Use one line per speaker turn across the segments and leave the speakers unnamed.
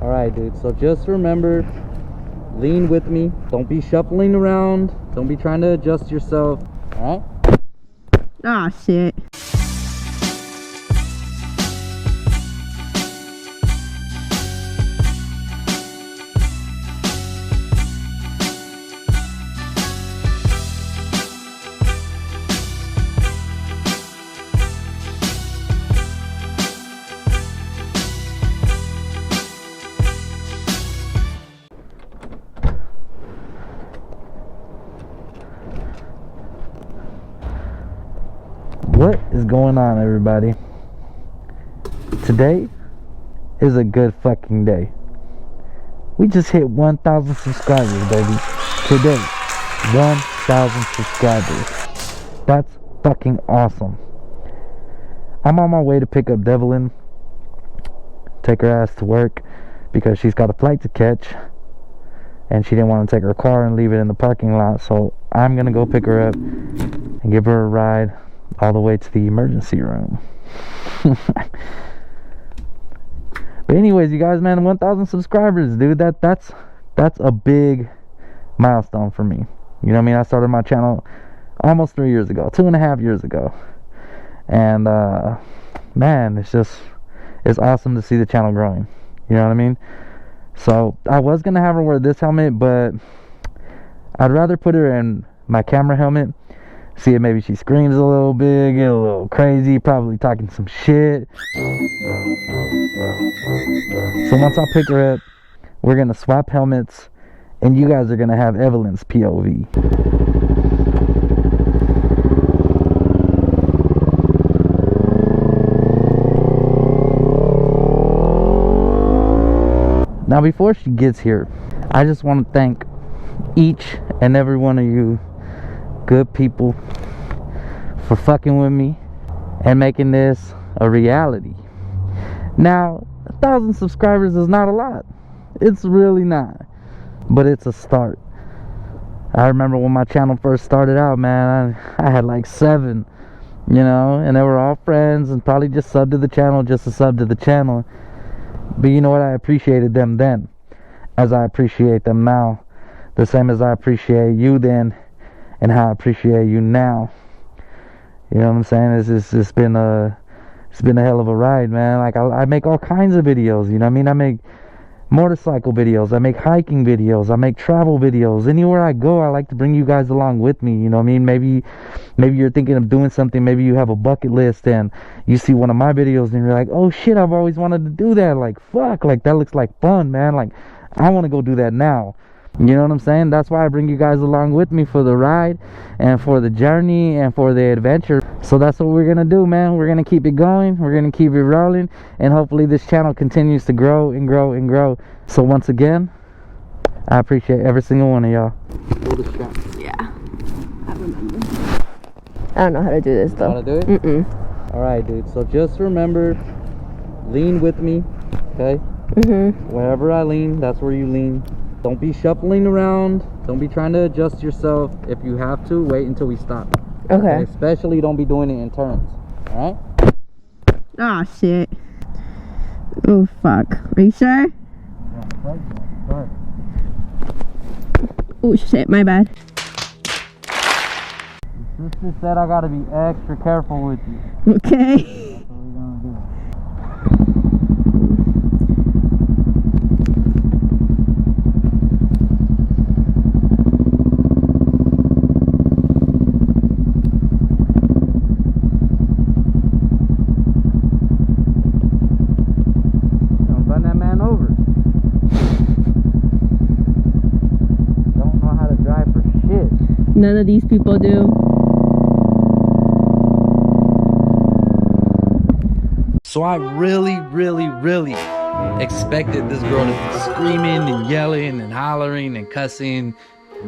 All right, dude. So just remember, lean with me. Don't be shuffling around. Don't be trying to adjust yourself. All right?
Ah, shit.
What is going on, everybody? Today is a good fucking day. We just hit 1,000 subscribers, baby. Today, 1,000 subscribers. That's fucking awesome. I'm on my way to pick up Devilyns, take her ass to work because she's got a flight to catch, and she didn't want to take her car and leave it in the parking lot. So I'm gonna go pick her up and give her a ride all the way to the emergency room. But anyways, you guys, man, 1,000 subscribers, dude. That's a big milestone for me. You know what I mean? I started my channel almost 3 years ago, 2.5 years ago, and man, it's awesome to see the channel growing. You know what I mean? So I was gonna have her wear this helmet, but I'd rather put her in my camera helmet. See if maybe she screams a little bit, get a little crazy, probably talking some shit. So once I pick her up, we're gonna swap helmets, and you guys are gonna have Evelyn's POV. Now before she gets here, I just want to thank each and every one of you good people for fucking with me and making this a reality. Now, 1,000 subscribers is not a lot. It's really not, but it's a start. I remember when my channel first started out, man, I had like 7, you know, and they were all friends and probably just subbed to the channel just to sub to the channel. But you know what? I appreciated them then as I appreciate them now, the same as I appreciate you then and how I appreciate you now. You know what I'm saying? It's been a hell of a ride, man. Like I make all kinds of videos, you know what I mean? I make motorcycle videos, I make hiking videos, I make travel videos. Anywhere I go, I like to bring you guys along with me, you know what I mean? Maybe you're thinking of doing something, maybe you have a bucket list and you see one of my videos and you're like, oh shit, I've always wanted to do that. Like fuck, like that looks like fun, man. Like I want to go do that now. You know what I'm saying? That's why I bring you guys along with me for the ride and for the journey and for the adventure. So that's what we're gonna do, man. We're gonna keep it going, we're gonna keep it rolling, and hopefully this channel continues to grow and grow and grow. So once again, I appreciate every single one of y'all.
Yeah, I remember. I don't know how to do this though.
How to do it? Alright, dude. So just remember, lean with me, okay? Wherever I lean, that's where you lean. Don't be shuffling around. Don't be trying to adjust yourself. If you have to, wait until we stop.
Okay.
And especially don't be doing it in turns. Alright?
Ah, shit. Oh, fuck. Are you sure?
Yeah, right.
Oh, shit. My bad.
Your sister said I gotta be extra careful with you.
Okay.
That's what we're gonna do.
None of these people do.
So I really expected this girl to be screaming and yelling and hollering and cussing,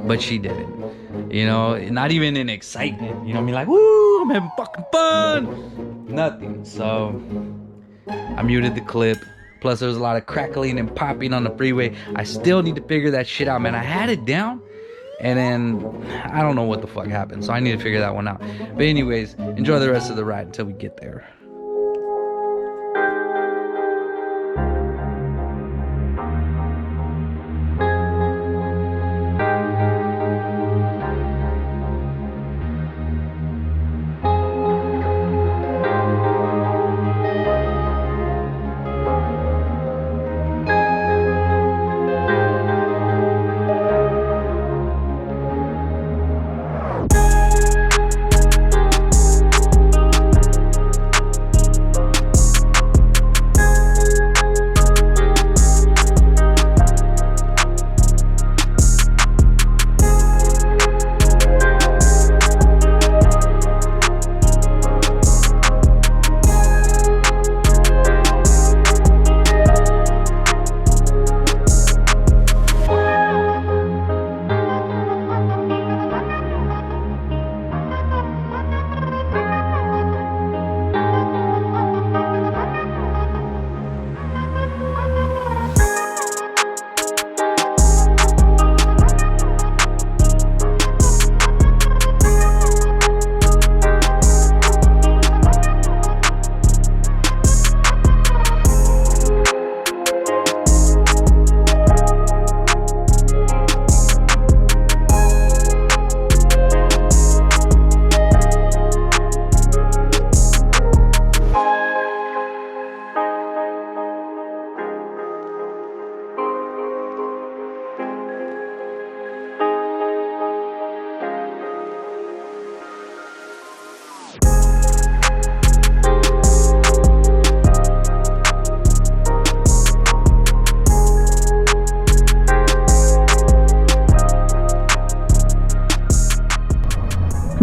but she didn't. You know, not even in excitement. You know what I mean? Like, woo, I'm having fucking fun. Nothing. So I muted the clip. Plus there was a lot of crackling and popping on the freeway. I still need to figure that shit out, man. I had it down, and then I don't know what the fuck happened, so I need to figure that one out. But anyways, enjoy the rest of the ride until we get there.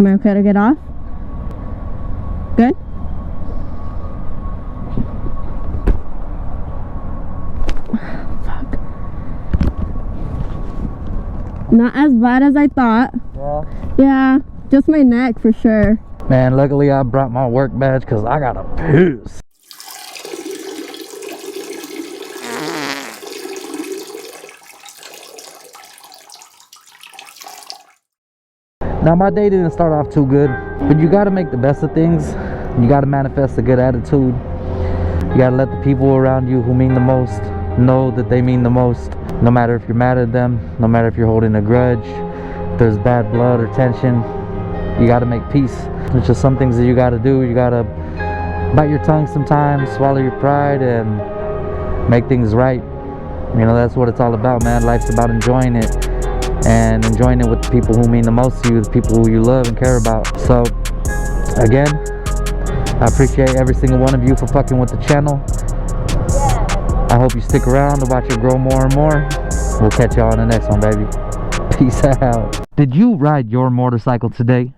Am I okay to get off? Good? Fuck. Not as bad as I thought.
Yeah.
Yeah, just my neck for sure.
Man, luckily I brought my work badge because I gotta piss. Now my day didn't start off too good, but you gotta make the best of things. You gotta manifest a good attitude. You gotta let the people around you who mean the most know that they mean the most. No matter if you're mad at them, no matter if you're holding a grudge, if there's bad blood or tension, you gotta make peace. It's just some things that you gotta do. You gotta bite your tongue sometimes, swallow your pride, and make things right. You know, that's what it's all about, man. Life's about enjoying it, and enjoying it with the people who mean the most to you, the people who you love and care about. So again, I appreciate every single one of you for fucking with the channel. I hope you stick around to watch it grow more and more. We'll catch y'all on the next one, baby. Peace out. Did you ride your motorcycle today?